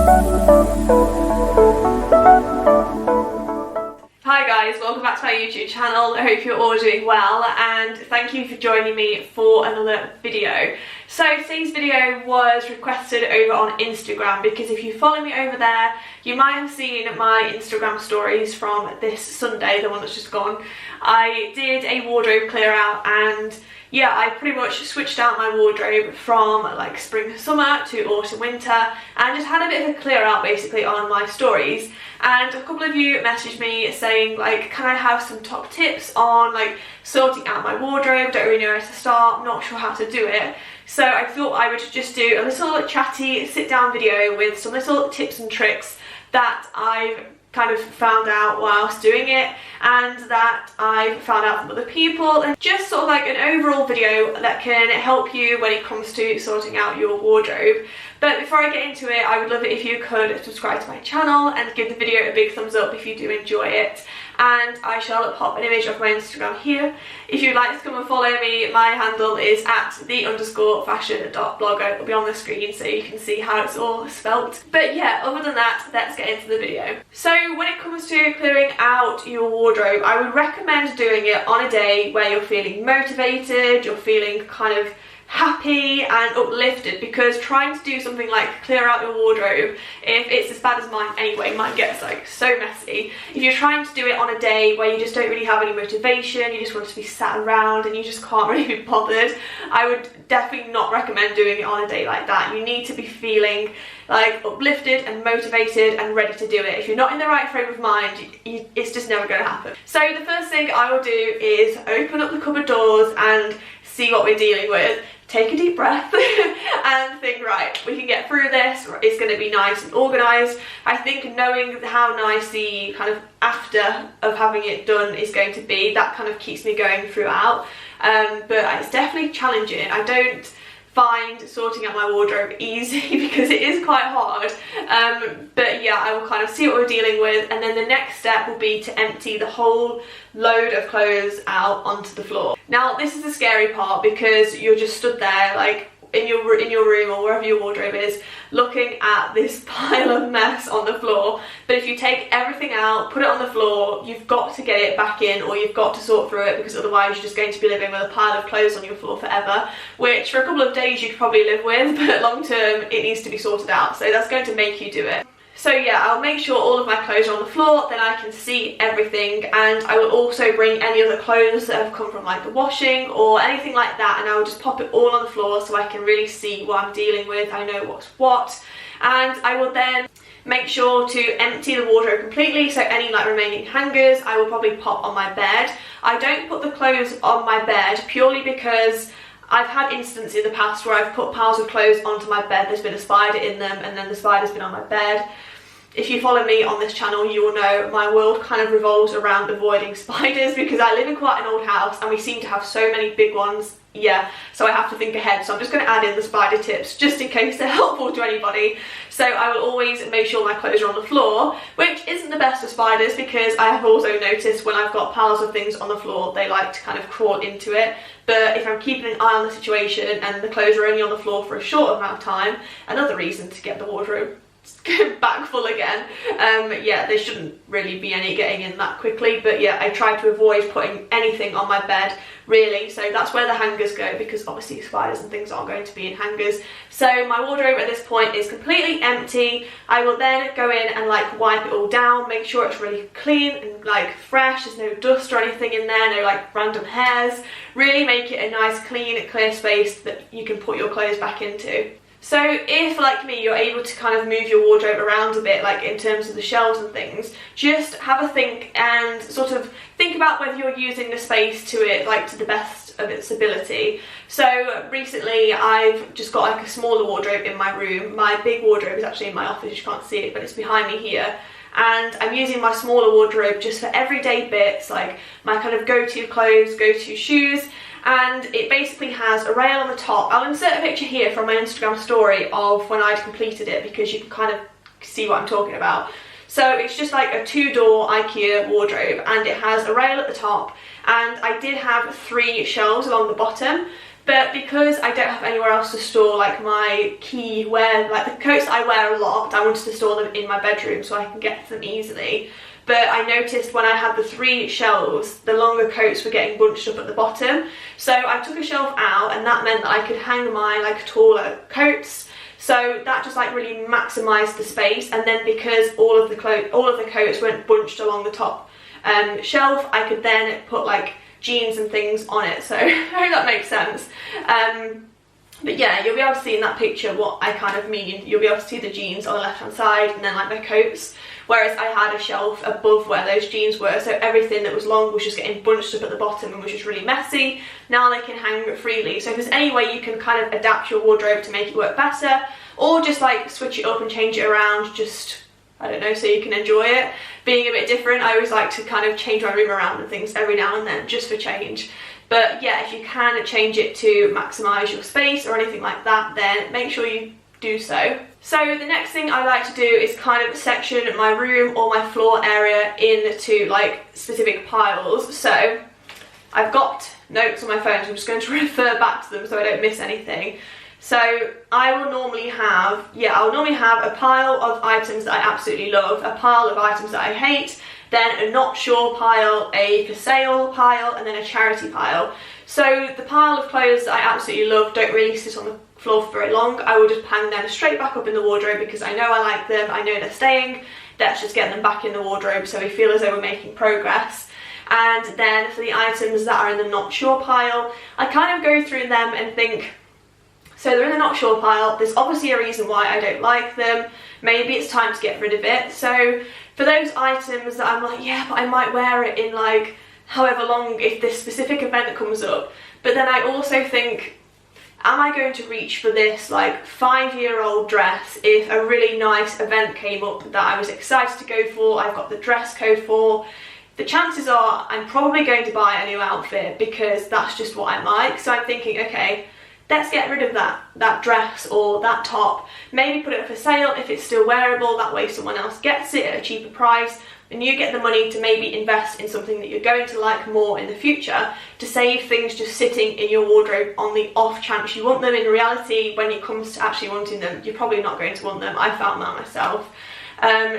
Hi guys, welcome back to my YouTube channel. I hope you're all doing well and thank you for joining me for another video. So today's video was requested over on Instagram because if you follow me over there, you might have seen my Instagram stories from this Sunday, the one that's just gone. I did a wardrobe clear out and yeah, I pretty much switched out my wardrobe from like spring summer to autumn winter and just had a bit of a clear out basically on my stories. And a couple of you messaged me saying like, can I have some top tips on like sorting out my wardrobe, don't really know where to start, not sure how to do it. So I thought I would just do a little chatty sit down video with some little tips and tricks that I've kind of found out whilst doing it and that I've found out from other people, and just sort of like an overall video that can help you when it comes to sorting out your wardrobe. But before I get into it, I would love it if you could subscribe to my channel and give the video a big thumbs up if you do enjoy it. And I shall pop an image of my Instagram here. If you'd like to come and follow me, my handle is @the_fashion.blogger. It'll be on the screen so you can see how it's all spelt. But yeah, other than that, let's get into the video. So when it comes to clearing out your wardrobe, I would recommend doing it on a day where you're feeling motivated, you're feeling kind of happy and uplifted, because trying to do something like clear out your wardrobe, if it's as bad as mine anyway, mine gets like so messy. If you're trying to do it on a day where you just don't really have any motivation, you just want to be sat around and you just can't really be bothered, I would definitely not recommend doing it on a day like that. You need to be feeling like uplifted and motivated and ready to do it. If you're not in the right frame of mind, it's just never going to happen. So the first thing I will do is open up the cupboard doors and see what we're dealing with. Take a deep breath and think, right, we can get through this, it's going to be nice and organised. I think knowing how nice the kind of after of having it done is going to be, that kind of keeps me going throughout. But it's definitely challenging. I don't find sorting out my wardrobe easy because it is quite hard, but yeah, I will kind of see what we're dealing with, and then the next step will be to empty the whole load of clothes out onto the floor. Now this is the scary part because you're just stood there like in your room or wherever your wardrobe is, looking at this pile of mess on the floor. But if you take everything out, put it on the floor, you've got to get it back in, or you've got to sort through it, because otherwise you're just going to be living with a pile of clothes on your floor forever, which for a couple of days you could probably live with, but long term it needs to be sorted out, so that's going to make you do it. So yeah, I'll make sure all of my clothes are on the floor, then I can see everything, and I will also bring any other clothes that have come from like the washing or anything like that, and I will just pop it all on the floor so I can really see what I'm dealing with, I know what's what. And I will then make sure to empty the wardrobe completely, so any like remaining hangers I will probably pop on my bed. I don't put the clothes on my bed purely because I've had instances in the past where I've put piles of clothes onto my bed, there's been a spider in them, and then the spider's been on my bed. If you follow me on this channel, you will know my world kind of revolves around avoiding spiders because I live in quite an old house and we seem to have so many big ones. Yeah, so I have to think ahead, so I'm just going to add in the spider tips just in case they're helpful to anybody. So I will always make sure my clothes are on the floor, which isn't the best for spiders because I have also noticed when I've got piles of things on the floor, they like to kind of crawl into it. But if I'm keeping an eye on the situation and the clothes are only on the floor for a short amount of time, another reason to get the wardrobe back full again. Yeah, there shouldn't really be any getting in that quickly, but yeah, I try to avoid putting anything on my bed really, so that's where the hangers go, because obviously spiders and things aren't going to be in hangers. So my wardrobe at this point is completely empty. I will then go in and like wipe it all down, make sure it's really clean and like fresh, there's no dust or anything in there, no like random hairs. Really make it a nice clean clear space that you can put your clothes back into. So if, like me, you're able to kind of move your wardrobe around a bit, like in terms of the shelves and things, just have a think and sort of think about whether you're using the space to it, like to the best of its ability. So recently I've just got like a smaller wardrobe in my room. My big wardrobe is actually in my office, you can't see it, but it's behind me here. And I'm using my smaller wardrobe just for everyday bits, like my kind of go-to clothes, go-to shoes, and it basically has a rail on the top. I'll insert a picture here from my Instagram story of when I'd completed it because you can kind of see what I'm talking about. So it's just like a 2-door IKEA wardrobe and it has a rail at the top, and I did have 3 shelves along the bottom, But because I don't have anywhere else to store like my key wear, like the coats I wear a lot, I wanted to store them in my bedroom so I can get to them easily. But I noticed when I had the 3 shelves, the longer coats were getting bunched up at the bottom. So I took a shelf out, and that meant that I could hang my like taller coats. So that just like really maximised the space. And then because all of the coats weren't bunched along the top shelf, I could then put like jeans and things on it. So I hope that makes sense. But yeah, you'll be able to see in that picture what I kind of mean. You'll be able to see the jeans on the left hand side and then like my coats. Whereas I had a shelf above where those jeans were, so everything that was long was just getting bunched up at the bottom and was just really messy. Now they can hang freely. So if there's any way you can kind of adapt your wardrobe to make it work better, or just like switch it up and change it around, just, I don't know, so you can enjoy it being a bit different. I always like to kind of change my room around and things every now and then, just for change. But yeah, if you can change it to maximise your space or anything like that, then make sure you do so. So the next thing I like to do is kind of section my room or my floor area into like specific piles. So I've got notes on my phone, so I'm just going to refer back to them so I don't miss anything. So I will normally have, I'll normally have a pile of items that I absolutely love, a pile of items that I hate, then a not sure pile, a for sale pile, and then a charity pile. So the pile of clothes that I absolutely love don't really sit on the floor for very long. I will just hang them straight back up in the wardrobe because I know I like them, I know they're staying. Let's just get them back in the wardrobe so we feel as though we're making progress. And then for the items that are in the not sure pile, I kind of go through them and think, so they're in the not sure pile, there's obviously a reason why I don't like them, maybe it's time to get rid of it. So for those items that I'm like, yeah, but I might wear it in like however long if this specific event comes up, but then I also think, am I going to reach for this like 5-year-old dress if a really nice event came up that I was excited to go for, I've got the dress code for? The chances are I'm probably going to buy a new outfit because that's just what I like. So I'm thinking, okay, let's get rid of that dress or that top, maybe put it for sale if it's still wearable, that way someone else gets it at a cheaper price and you get the money to maybe invest in something that you're going to like more in the future, to save things just sitting in your wardrobe on the off chance you want them. In reality, when it comes to actually wanting them, you're probably not going to want them. I found that myself.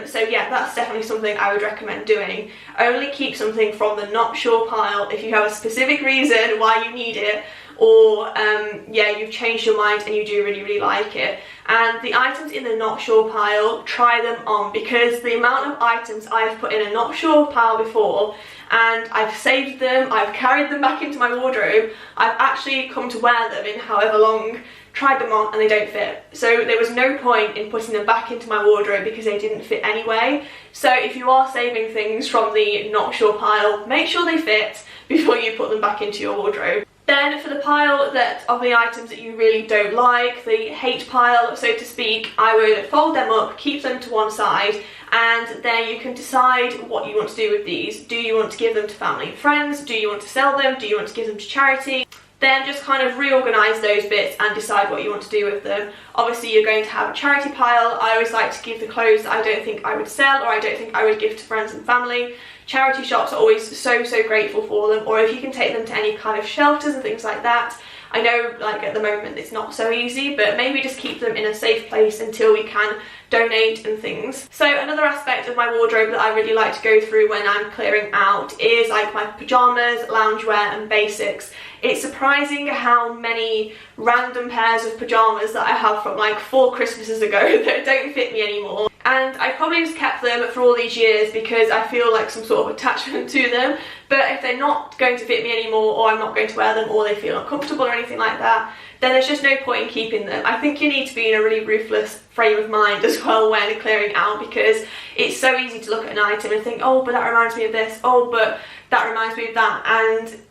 So yeah, that's definitely something I would recommend doing. Only keep something from the not sure pile if you have a specific reason why you need it, or yeah, you've changed your mind and you do really like it. And the items in the not sure pile, try them on, because the amount of items I've put in a not sure pile before and I've saved them, I've carried them back into my wardrobe, I've actually come to wear them in however long, tried them on and they don't fit. So there was no point in putting them back into my wardrobe because they didn't fit anyway. So if you are saving things from the not sure pile, make sure they fit before you put them back into your wardrobe. Then for the pile of the items that you really don't like, the hate pile, so to speak, I would fold them up, keep them to one side, and then you can decide what you want to do with these. Do you want to give them to family and friends? Do you want to sell them? Do you want to give them to charity? Then just kind of reorganise those bits and decide what you want to do with them. Obviously you're going to have a charity pile. I always like to give the clothes that I don't think I would sell or I don't think I would give to friends and family. Charity shops are always so grateful for them, or if you can take them to any kind of shelters and things like that. I know like at the moment it's not so easy, but maybe just keep them in a safe place until we can donate and things. So another aspect of my wardrobe that I really like to go through when I'm clearing out is like my pajamas, loungewear and basics. It's surprising how many random pairs of pajamas that I have from like 4 Christmases ago that don't fit me anymore. And I probably just kept them for all these years because I feel like some sort of attachment to them. But if they're not going to fit me anymore, or I'm not going to wear them, or they feel uncomfortable or anything like that, then there's just no point in keeping them. I think you need to be in a really ruthless frame of mind as well when clearing out, because it's so easy to look at an item and think, oh, but that reminds me of this, oh, but that reminds me of that. And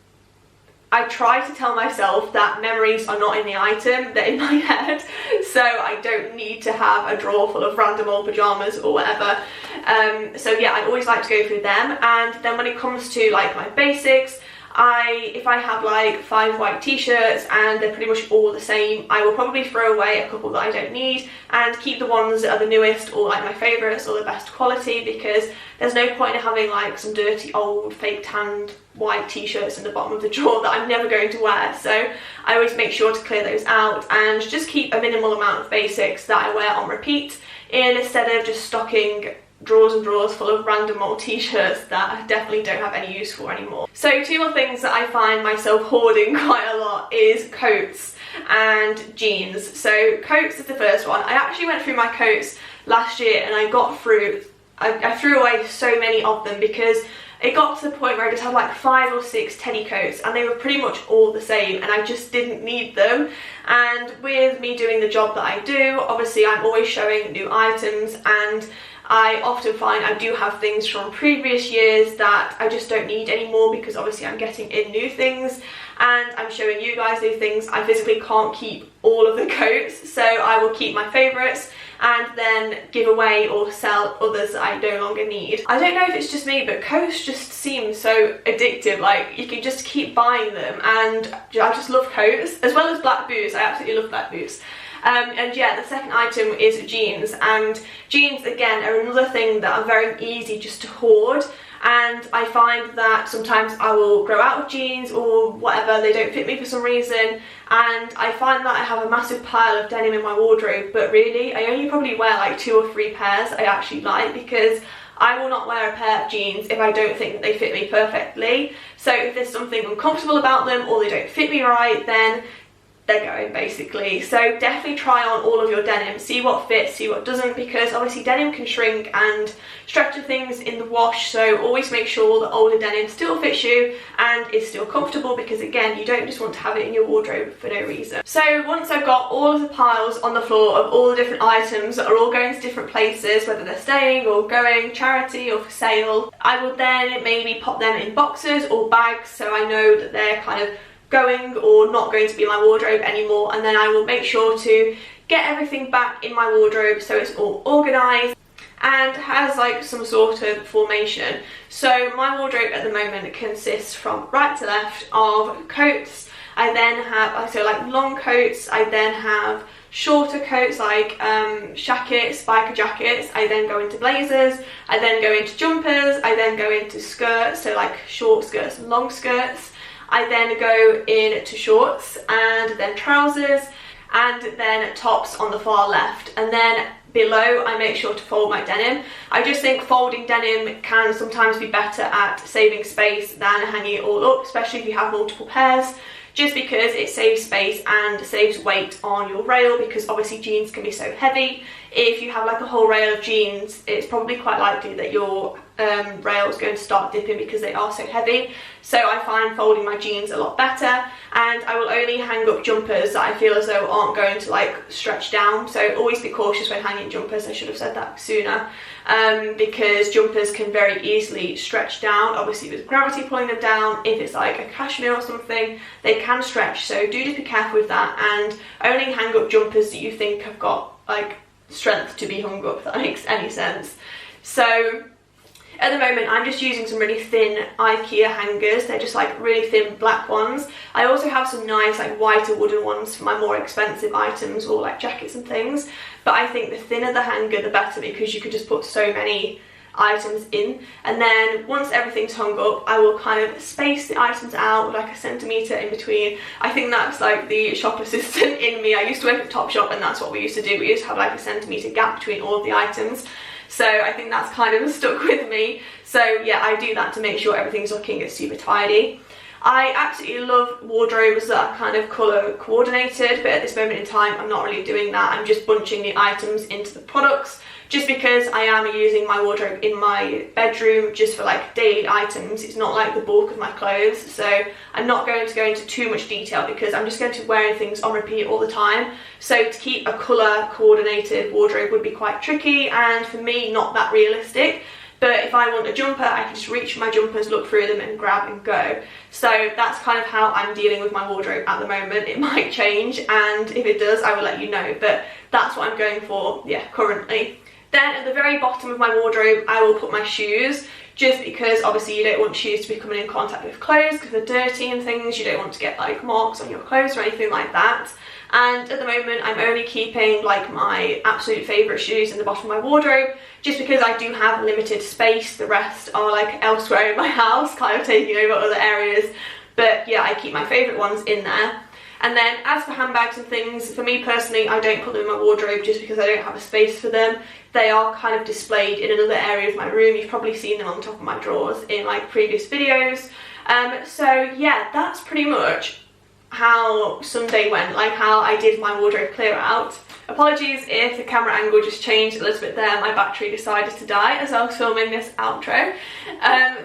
I try to tell myself that memories are not in the item, they're in my head, so I don't need to have a drawer full of random old pajamas or whatever. So yeah, I always like to go through them. And then when it comes to like my basics, If I have like 5 white t-shirts and they're pretty much all the same, I will probably throw away a couple that I don't need and keep the ones that are the newest or like my favourites or the best quality, because there's no point in having like some dirty old fake tanned white t-shirts in the bottom of the drawer that I'm never going to wear. So I always make sure to clear those out and just keep a minimal amount of basics that I wear on repeat, instead of just stocking drawers and drawers full of random old t-shirts that I definitely don't have any use for anymore. So 2 more things that I find myself hoarding quite a lot is coats and jeans. So coats is the first one. I actually went through my coats last year and I threw away so many of them because it got to the point where I just had like 5 or 6 teddy coats and they were pretty much all the same and I just didn't need them. And with me doing the job that I do, obviously I'm always showing new items, and I often find I do have things from previous years that I just don't need anymore because obviously I'm getting in new things and I'm showing you guys new things. I physically can't keep all of the coats, so I will keep my favourites and then give away or sell others that I no longer need. I don't know if it's just me, but coats just seem so addictive. Like, you can just keep buying them, and I just love coats, as well as black boots. I absolutely love black boots. And yeah, the second item is jeans, and jeans again are another thing that are very easy just to hoard. And I find that sometimes I will grow out of jeans or whatever, they don't fit me for some reason, and I find that I have a massive pile of denim in my wardrobe, but really I only probably wear like 2 or 3 pairs I actually like, because I will not wear a pair of jeans if I don't think that they fit me perfectly. So if there's something uncomfortable about them or they don't fit me right, then they're going, basically. So definitely try on all of your denim, see what fits, see what doesn't, because obviously denim can shrink and stretch to things in the wash, so always make sure that older denim still fits you and is still comfortable, because again, you don't just want to have it in your wardrobe for no reason. So once I've got all of the piles on the floor of all the different items that are all going to different places, whether they're staying or going charity or for sale, I will then maybe pop them in boxes or bags so I know that they're kind of going or not going to be in my wardrobe anymore, and then I will make sure to get everything back in my wardrobe so it's all organised and has like some sort of formation. So my wardrobe at the moment consists from right to left of coats. I then have, so like long coats, I then have shorter coats like jackets, biker jackets, I then go into blazers, I then go into jumpers, I then go into skirts, so like short skirts and long skirts. I then go into shorts and then trousers and then tops on the far left, and then below I make sure to fold my denim. I just think folding denim can sometimes be better at saving space than hanging it all up, especially if you have multiple pairs, just because it saves space and saves weight on your rail, because obviously jeans can be so heavy. If you have like a whole rail of jeans, it's probably quite likely that your rail is going to start dipping because they are so heavy. So I find folding my jeans a lot better, and I will only hang up jumpers that I feel as though aren't going to like stretch down. So always be cautious when hanging jumpers. I should have said that sooner, because jumpers can very easily stretch down, obviously with gravity pulling them down. If it's like a cashmere or something, they can stretch, so do just be careful with that, and only hang up jumpers that you think have got like strength to be hung up, if that makes any sense. So at the moment I'm just using some really thin IKEA hangers. They're just like really thin black ones. I also have some nice like whiter wooden ones for my more expensive items or like jackets and things, but I think the thinner the hanger the better, because you could just put so many items in. And then once everything's hung up, I will kind of space the items out with like a centimetre in between. I think that's like the shop assistant in me. I used to work at Topshop and that's what we used to do. We used to have like a centimetre gap between all of the items. So I think that's kind of stuck with me. So yeah, I do that to make sure everything's looking super tidy. I absolutely love wardrobes that are kind of colour coordinated, but at this moment in time I'm not really doing that. I'm just bunching the items into the products, just because I am using my wardrobe in my bedroom just for like daily items. It's not like the bulk of my clothes, so I'm not going to go into too much detail because I'm just going to be wearing things on repeat all the time. So to keep a colour coordinated wardrobe would be quite tricky, and for me not that realistic. But if I want a jumper, I can just reach for my jumpers, look through them and grab and go. So that's kind of how I'm dealing with my wardrobe at the moment. It might change, and if it does I will let you know, but that's what I'm going for, yeah, currently. Then at the very bottom of my wardrobe, I will put my shoes, just because obviously you don't want shoes to be coming in contact with clothes because they're dirty and things. You don't want to get like marks on your clothes or anything like that. And at the moment I'm only keeping like my absolute favourite shoes in the bottom of my wardrobe, just because I do have limited space. The rest are like elsewhere in my house, kind of taking over other areas. But yeah, I keep my favourite ones in there. And then as for handbags and things, for me personally, I don't put them in my wardrobe just because I don't have a space for them. They are kind of displayed in another area of my room. You've probably seen them on the top of my drawers in like previous videos. So yeah, that's pretty much how Sunday went, like how I did my wardrobe clear out. Apologies if the camera angle just changed a little bit there, my battery decided to die as I was filming this outro.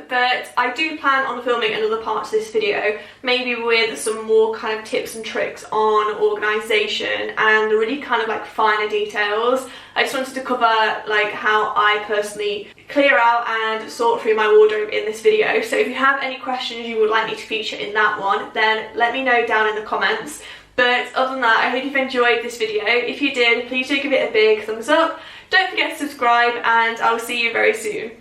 But I do plan on filming another part to this video, maybe with some more kind of tips and tricks on organisation and really kind of like finer details. I just wanted to cover like how I personally clear out and sort through my wardrobe in this video. So if you have any questions you would like me to feature in that one, then let me know down in the comments. But other than that, I hope you've enjoyed this video. If you did, please do give it a big thumbs up. Don't forget to subscribe, and I'll see you very soon.